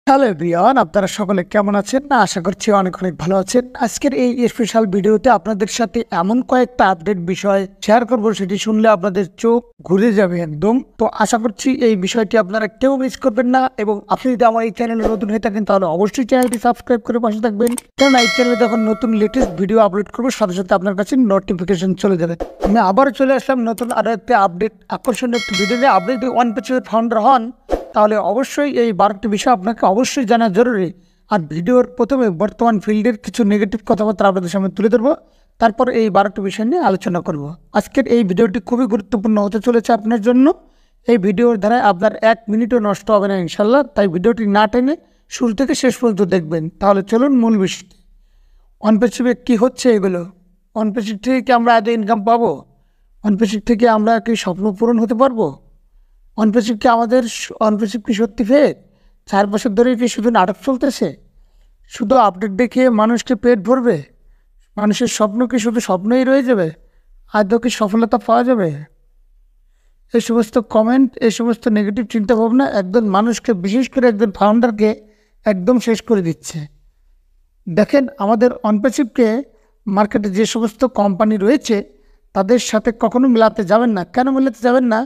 Hello everyone, আপনারা সকলে কেমন আছেন? না, আশা করছি অনেক অনেক ভালো আছেন। আজকের এই স্পেশাল ভিডিওতে আপনাদের সাথে এমন কয়েকটা আপডেট বিষয় শেয়ার করব, সেটি শুনলে আপনাদের চোখ ঘুরে যাবে একদম। তো আশা করছি এই বিষয়টি আপনারা কেউ মিস করবেন না, এবং আপনি যদি আমার এই চ্যানেলে নতুন হয়ে থাকেন তাহলে অবশ্যই চ্যানেলটি সাবস্ক্রাইব করে পাশে থাকবেন, কারণ এই চ্যানেলে যখন নতুন লেটেস্ট ভিডিও আপলোড করবো সাথে সাথে আপনার কাছে নোটিফিকেশন চলে যাবে। আমি আবার চলে আসলাম নতুন আরো একটা আপডেট, আকর্ষণীয় একটি ভিডিও নিয়ে। আপনি যদি ওয়ান পেজের ফাউন্ডার হন তাহলে অবশ্যই এই 12টি বিষয় আপনাকে অবশ্যই জানা জরুরি। আর ভিডিওর প্রথমে বর্তমান ফিল্ডের কিছু নেগেটিভ কথাবার্তা আপনাদের সামনে তুলে ধরবো, তারপর এই 12টি বিষয় নিয়ে আলোচনা করব। আজকের এই ভিডিওটি খুবই গুরুত্বপূর্ণ হতে চলেছে আপনার জন্য। এই ভিডিওর দ্বারা আপনার 1 মিনিটও নষ্ট হবে না ইনশাল্লাহ, তাই ভিডিওটি না টেনে শুরু থেকে শেষ পর্যন্ত দেখবেন। তাহলে চলুন মূল বিষয়। অনপেসিভে কী হচ্ছে এগুলো? অনপেসিভ থেকে কি আমরা এত ইনকাম পাবো? অনপেসিভ থেকে আমরা কি স্বপ্ন পূরণ হতে পারবো? অনপেসিভ কি সত্যি ফেক? 4 বছর ধরে কি শুধু নাটক চলতেছে? শুধু আপডেট দেখিয়ে মানুষকে পেট ভরবে? মানুষের স্বপ্ন কি শুধু স্বপ্নই রয়ে যাবে? আদৌ কি সফলতা পাওয়া যাবে? এই সমস্ত কমেন্ট, এই সমস্ত নেগেটিভ চিন্তাভাবনা একজন মানুষকে, বিশেষ করে একজন ফাউন্ডারকে একদম শেষ করে দিচ্ছে। দেখেন, আমাদের অনপেসিভকে মার্কেটে যে সমস্ত কোম্পানি রয়েছে তাদের সাথে কখনো মেলাতে যাবেন না। কেন মেলাতে যাবেন না?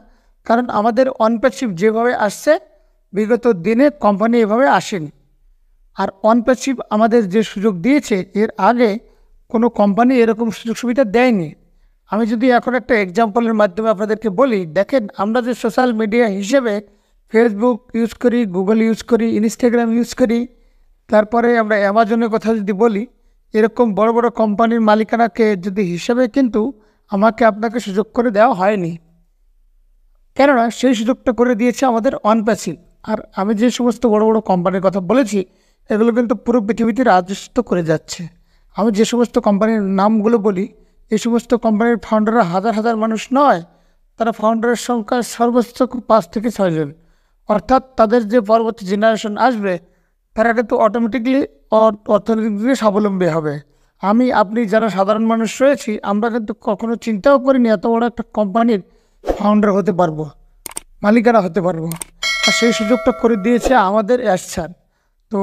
কারণ আমাদের অনপেসিভ যেভাবে আসছে বিগত দিনে কোম্পানি এভাবে আসেনি। আর অনপেসিভ আমাদের যে সুযোগ দিয়েছে এর আগে কোনো কোম্পানি এরকম সুযোগ সুবিধা দেয়নি। আমি যদি এখন একটা এক্সাম্পলের মাধ্যমে আপনাদেরকে বলি, দেখেন আমরা যে সোশ্যাল মিডিয়া হিসেবে ফেসবুক ইউজ করি, গুগল ইউজ করি, ইনস্টাগ্রাম ইউজ করি, তারপরে আমরা অ্যামাজনের কথা যদি বলি, এরকম বড় বড় কোম্পানির মালিকানাকে যদি হিসেবে কিন্তু আমাকে আপনাকে সুযোগ করে দেওয়া হয়নি, কেননা সেই সুযোগটা করে দিয়েছে আমাদের অনপ্যাসিভ। আর আমি যে সমস্ত বড় বড় কোম্পানির কথা বলেছি এগুলো কিন্তু পুরো পৃথিবীতে রাজত্ব করে যাচ্ছে। আমি যে সমস্ত কোম্পানির নামগুলো বলি, এই সমস্ত কোম্পানির ফাউন্ডাররা হাজার হাজার মানুষ নয়, তারা ফাউন্ডারের সংখ্যা সর্বোচ্চ 5 থেকে 6 জন। অর্থাৎ তাদের যে পরবর্তী জেনারেশন আসবে তারা কিন্তু অটোমেটিকলি অর্থনৈতিক দিকে স্বাবলম্বী হবে। আপনি যারা সাধারণ মানুষ রয়েছি আমরা কিন্তু কখনো চিন্তাও করিনি এত বড় একটা কোম্পানির ফাউন্ডার হতে পারবো, মালিকানা হতে পারবো। আর সেই সুযোগটা করে দিয়েছে আমাদের অ্যাশার। তো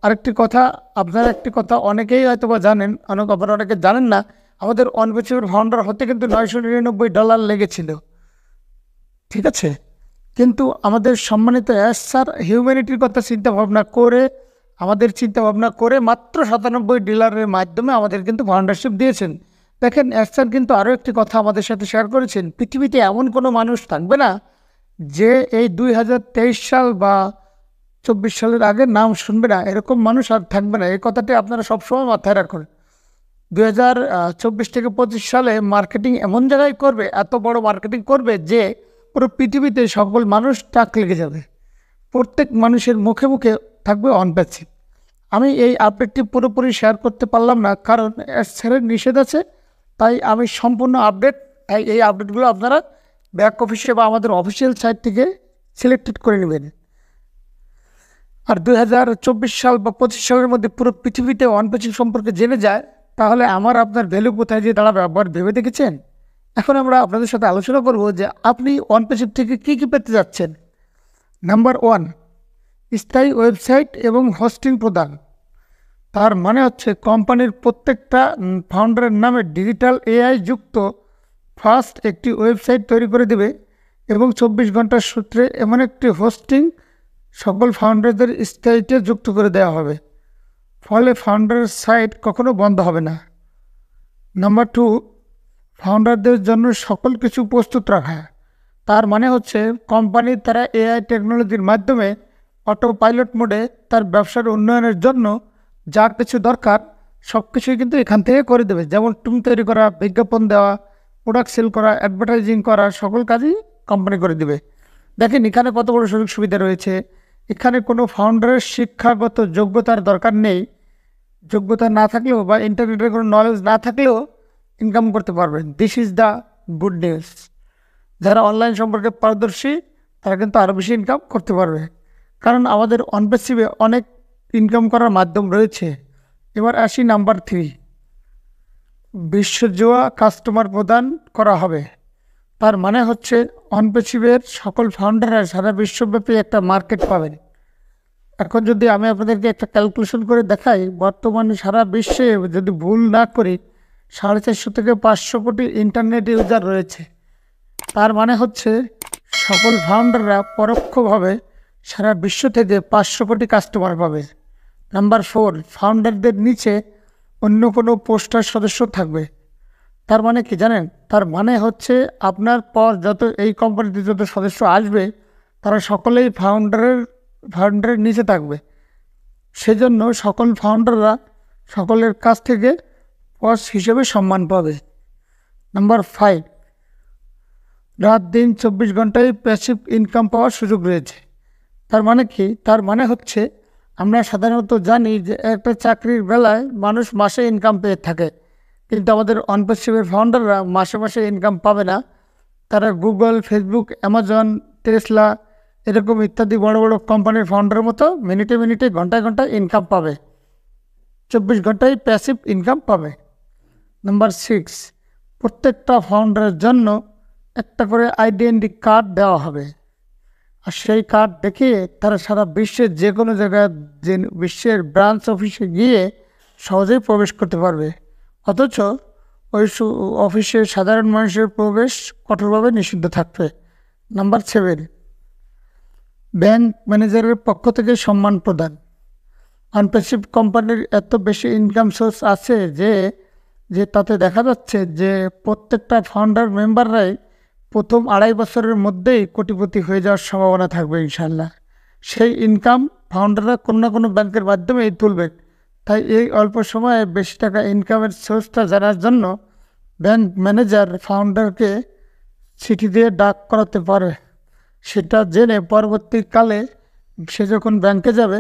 আরেকটি কথা, আপনারা একটি কথা অনেকেই হয়তো বা জানেন, অনেকে জানেন না, আমাদের অনপেসিভের ফাউন্ডার হতে কিন্তু $999 লেগেছিল, ঠিক আছে? কিন্তু আমাদের সম্মানিত স্যার হিউম্যানিটির কথা চিন্তা ভাবনা করে মাত্র $97 মাধ্যমে আমাদের কিন্তু ফাউন্ডারশিপ দিয়েছেন। দেখেন, স্যার কিন্তু আরও একটি কথা আমাদের সাথে শেয়ার করেছেন, পৃথিবীতে এমন কোনো মানুষ থাকবে না যে এই 2023 সাল বা 24 সালের আগে নাম শুনবে না, এরকম মানুষ আর থাকবে না। এই কথাটি আপনারা সবসময় মাথায় রাখুন। 2024 থেকে 25 সালে মার্কেটিং এমন জায়গায় করবে, এত বড় মার্কেটিং করবে যে পুরো পৃথিবীতে সকল মানুষ টাক লেগে যাবে, প্রত্যেক মানুষের মুখে মুখে থাকবে অনপ্যাসিভ। আমি এই আপডেটটি পুরোপুরি শেয়ার করতে পারলাম না, কারণ স্যারের নিষেধ আছে, তাই আমি সম্পূর্ণ এই আপডেটগুলো আপনারা ব্যাক অফিসে বা আমাদের অফিসিয়াল সাইট থেকে সিলেক্টেড করে নেবেন। আর 2024 সাল বা 25 সালের মধ্যে পুরো পৃথিবীতে অনপ্যাসিভ সম্পর্কে জেনে যায়, তাহলে আপনার ভ্যালু কোথায় যে দাঁড়াবে একবার ভেবে দেখেছেন? এখন আমরা আপনাদের সাথে আলোচনা করব যে আপনি অনপ্যাসিভ থেকে কী কী পেতে যাচ্ছেন। নাম্বার 1, স্থায়ী ওয়েবসাইট এবং হোস্টিং প্রদান। তার মানে হচ্ছে কোম্পানির প্রত্যেকটা ফাউন্ডারের নামে ডিজিটাল এআই যুক্ত ফার্স্ট একটি ওয়েবসাইট তৈরি করে দেবে, এবং 24 ঘন্টার সূত্রে এমন একটি হোস্টিং সকল ফাউন্ডারদের সাইটে যুক্ত করে দেওয়া হবে, ফলে ফাউন্ডারের সাইট কখনো বন্ধ হবে না। নাম্বার 2, ফাউন্ডারদের জন্য সকল কিছু প্রস্তুত রাখা। তার মানে হচ্ছে কোম্পানির তারা এআই টেকনোলজির মাধ্যমে অটো পাইলট মোডে তার ব্যবসার উন্নয়নের জন্য যা কিছু দরকার সব কিছুই কিন্তু এখান থেকে করে দেবে। যেমন টুম তৈরি করা, বিজ্ঞাপন দেওয়া, প্রোডাক্ট সেল করা, অ্যাডভার্টাইজিং করা, সকল কাজই কোম্পানি করে দেবে। দেখেন এখানে কত বড় সুযোগ সুবিধা রয়েছে। এখানে কোনো ফাউন্ডারের শিক্ষাগত যোগ্যতার দরকার নেই। যোগ্যতা না থাকলেও বা ইন্টারনেটের কোনো নলেজ না থাকলেও ইনকাম করতে পারবেন। This is the good news. যারা অনলাইন সম্পর্কে পারদর্শী তারা কিন্তু আরও বেশি ইনকাম করতে পারবে, কারণ আমাদের অনপ্যাসিভে অনেক ইনকাম করার মাধ্যম রয়েছে। এবার আসি নাম্বার 3, বিশ্বজোয়া কাস্টমার প্রদান করা হবে। তার মানে হচ্ছে অনপ্যাসিভের সকল ফাউন্ডাররা সারা বিশ্বব্যাপী একটা মার্কেট পাবেন। এখন যদি আমি আপনাদেরকে একটা ক্যালকুলেশন করে দেখাই, বর্তমানে সারা বিশ্বে যদি ভুল না করি 450 থেকে 500 কোটি ইন্টারনেট ইউজার রয়েছে। তার মানে হচ্ছে সকল ফাউন্ডাররা পরোক্ষভাবে সারা বিশ্ব থেকে 500 কোটি কাস্টমার পাবে। নাম্বার 4, ফাউন্ডারদের নিচে অন্য কোনো পোস্টার সদস্য থাকবে। তার মানে কি জানেন? তার মানে হচ্ছে আপনার পর যত এই কোম্পানিতে যত সদস্য আসবে তারা সকলেই ফাউন্ডারের নিচে থাকবে। সেজন্য সকল ফাউন্ডাররা সকলের কাছ থেকে বস হিসেবে সম্মান পাবে। নাম্বার 5, রাত দিন 24 ঘন্টায় প্যাসিভ ইনকাম পাওয়ার সুযোগ রয়েছে। তার মানে কি? তার মানে হচ্ছে আমরা সাধারণত জানি যে একটা চাকরির বেলায় মানুষ মাসে ইনকাম পেয়ে থাকে, কিন্তু আমাদের অনপ্যাসিভের ফাউন্ডাররা মাসে মাসে ইনকাম পাবে না। তারা গুগল, ফেসবুক, অ্যামাজন, টেসলা এরকম ইত্যাদি বড় বড় কোম্পানির ফাউন্ডারের মতো মিনিটে মিনিটে ঘন্টায় ঘন্টায় ইনকাম পাবে, 24 ঘন্টায় প্যাসিভ ইনকাম পাবে। নাম্বার 6, প্রত্যেকটা ফাউন্ডারের জন্য একটা করে আইডেন্টি কার্ড দেওয়া হবে, আর সেই কার্ড দেখিয়ে তারা সারা বিশ্বের যে কোনো জায়গায় যে বিশ্বের ব্রাঞ্চ অফিসে গিয়ে সহজেই প্রবেশ করতে পারবে। অথচ ওই অফিসে সাধারণ মানুষের প্রবেশ কঠোরভাবে নিষিদ্ধ থাকবে। নাম্বার 7, ব্যাংক ম্যানেজারের পক্ষ থেকে সম্মান প্রদান। আনপ্যাসিভ কোম্পানির এত বেশি ইনকাম সোর্স আছে যে তাতে দেখা যাচ্ছে যে প্রত্যেকটা ফাউন্ডার মেম্বাররাই প্রথম 2.5 বছরের মধ্যেই কোটিপতি হয়ে যাওয়ার সম্ভাবনা থাকবে ইনশাল্লাহ। সেই ইনকাম ফাউন্ডাররা কোনো না কোনো ব্যাংকের মাধ্যমেই তুলবে। তাই এই অল্প সময়ে বেশি টাকা ইনকামের সোর্সটা জানার জন্য ব্যাংক ম্যানেজার ফাউন্ডারকে চিঠি দিয়ে ডাক করাতে পারে। সেটা জেনে পরবর্তীকালে সে যখন ব্যাংকে যাবে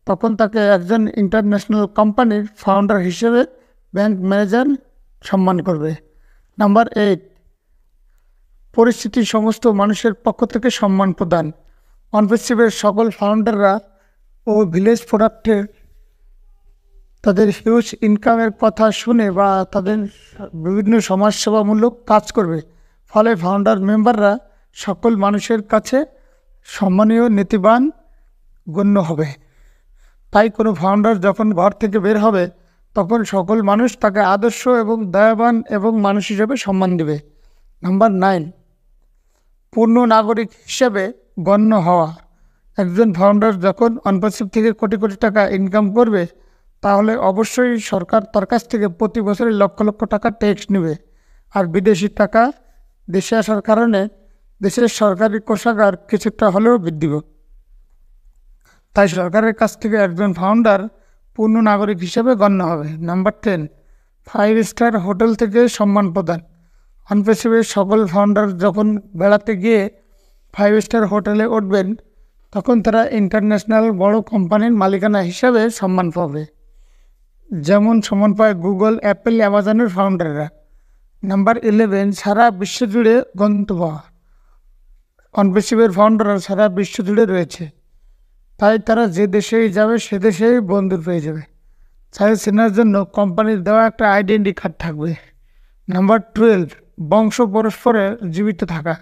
তখন তাকে একজন ইন্টারন্যাশনাল কোম্পানির ফাউন্ডার হিসেবে ব্যাংক ম্যানেজার সম্মান করবে। নাম্বার 8, পরিস্থিতি সমস্ত মানুষের পক্ষ থেকে সম্মান প্রদান। অনপ্যাসিভের সকল ফাউন্ডাররা ও ভিলেজ প্রোডাক্টের তাদের হিউজ ইনকামের কথা শুনে বা তাদের বিভিন্ন সমাজসেবামূলক কাজ করবে, ফলে ফাউন্ডার মেম্বাররা সকল মানুষের কাছে সম্মানীয় নীতিবান গণ্য হবে। তাই কোনো ফাউন্ডার যখন ঘর থেকে বের হবে তখন সকল মানুষ তাকে আদর্শ এবং দয়াবান এবং মানুষ হিসেবে সম্মান দেবে। নাম্বার 9, পূর্ণ নাগরিক হিসেবে গণ্য হওয়া। একজন ফাউন্ডার যখন অনপ্যাসিভ থেকে কোটি কোটি টাকা ইনকাম করবে তাহলে অবশ্যই সরকার তার কাছ থেকে প্রতি বছরে লক্ষ লক্ষ টাকা ট্যাক্স নেবে, আর বিদেশি টাকা দেশে আসার কারণে দেশের সরকারি কোষাগার কিছুটা হলেও বৃদ্ধি পাবে। তাই সরকারের কাছ থেকে একজন ফাউন্ডার পূর্ণ নাগরিক হিসেবে গণ্য হবে। নাম্বার 10, 5 স্টার হোটেল থেকে সম্মান প্রদান। অনপ্যাসিভের সকল ফাউন্ডার যখন বেড়াতে গিয়ে 5 স্টার হোটেলে উঠবেন তখন তারা ইন্টারন্যাশনাল বড় কোম্পানির মালিকানা হিসাবে সম্মান পাবে, যেমন সম্মান পায় গুগল, অ্যাপেল, অ্যামাজনের ফাউন্ডাররা। নাম্বার 11, সারা বিশ্ব জুড়ে গন্তব্য পাওয়া। অনপ্যাসিভের ফাউন্ডাররা সারা বিশ্ব জুড়ে রয়েছে, তাই তারা যে দেশেই যাবে সে দেশেই বন্ধু পেয়ে যাবে। তাই চেনার জন্য কোম্পানির দেওয়া একটা আইডেন্টি কার্ড থাকবে। নাম্বার 12, বংশ পরস্পরে জীবিত থাকা।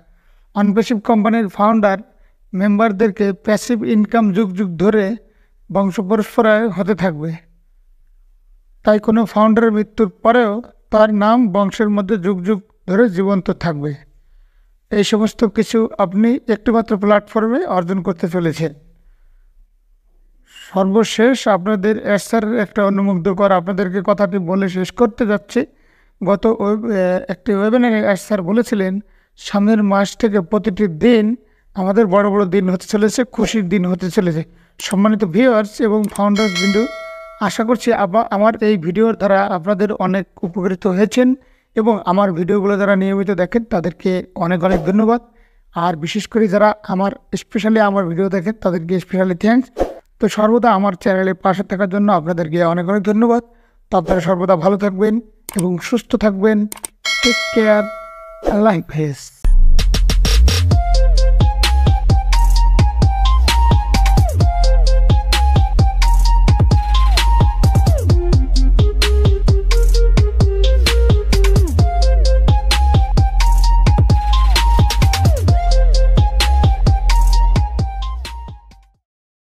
অনপ্যাসিভ কোম্পানির ফাউন্ডার মেম্বারদেরকে প্যাসিভ ইনকাম যুগ যুগ ধরে বংশ পরস্পরায় হতে থাকবে, তাই কোনো ফাউন্ডারের মৃত্যুর পরেও তার নাম বংশের মধ্যে যুগ যুগ ধরে জীবন্ত থাকবে। এই সমস্ত কিছু আপনি একটিমাত্র প্ল্যাটফর্মে অর্জন করতে চলেছেন। সর্বশেষ আপনাদের স্যারের একটা অনুমুগ্ধকর আপনাদেরকে কথাটি বলে শেষ করতে যাচ্ছে। গত একটি ওয়েবিনারে স্যার বলেছিলেন সামনের মাস থেকে প্রতিটি দিন আমাদের বড় বড় দিন হতে চলেছে, খুশির দিন হতে চলেছে। সম্মানিত ভিউয়ার্স এবং ফাউন্ডার্স বিন্দু, আশা করছি আমার এই ভিডিওর দ্বারা আপনাদের অনেক উপকৃত হয়েছেন এবং আমার ভিডিওগুলো যারা নিয়মিত দেখেন তাদেরকে অনেক অনেক ধন্যবাদ। আর বিশেষ করে যারা স্পেশালি আমার ভিডিও দেখেন তাদেরকে স্পেশালি থ্যাঙ্কস। তো সর্বদা আমার চ্যানেলের পাশে থাকার জন্য আপনাদেরকে অনেক অনেক ধন্যবাদ। তো আপনারা সর্বদা ভালো থাকবেন এবং সুস্থ থাকবেন। টেক কেয়ার, আল্লাহ হাফেজ।